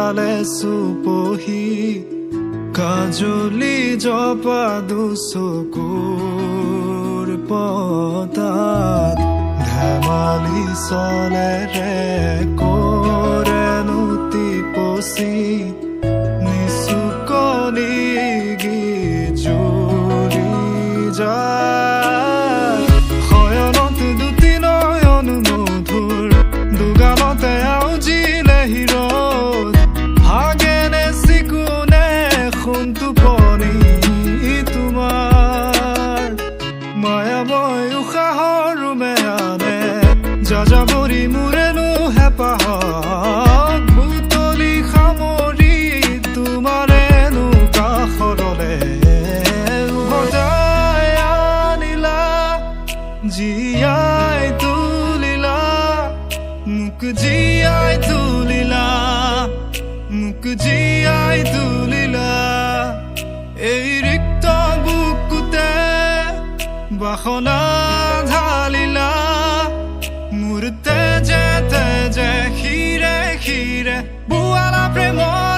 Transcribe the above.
চোতালে চুপহি কাজলি জপা দুচকুৰ পতাত ধেমালি চলেৰে কৰেনো টিপচি নিচুকনি গিজুৰি যায় শয়নত দুটি নয়ন মধুৰ দুগালতে আউজিলে হিৰত ভাগেনে চিকুনে সোণ টোপনি তোমাৰ মায়াময় উশাহৰ মেয়ানে যাযাবৰী মোৰেনো হেঁপাহক বুটলি সামৰি তোমাৰেনো কাষৰলে উভতাই আনিলা জীয়াই তুলিলা মোক জীয়াই তুলিলা মোক জীয়াই তুলিলা এই ৰিক্ত বুকুতে বাসনা ঢালিলা মোৰ তেজে তেজে শিৰে শিৰে বোৱালা প্ৰেমৰ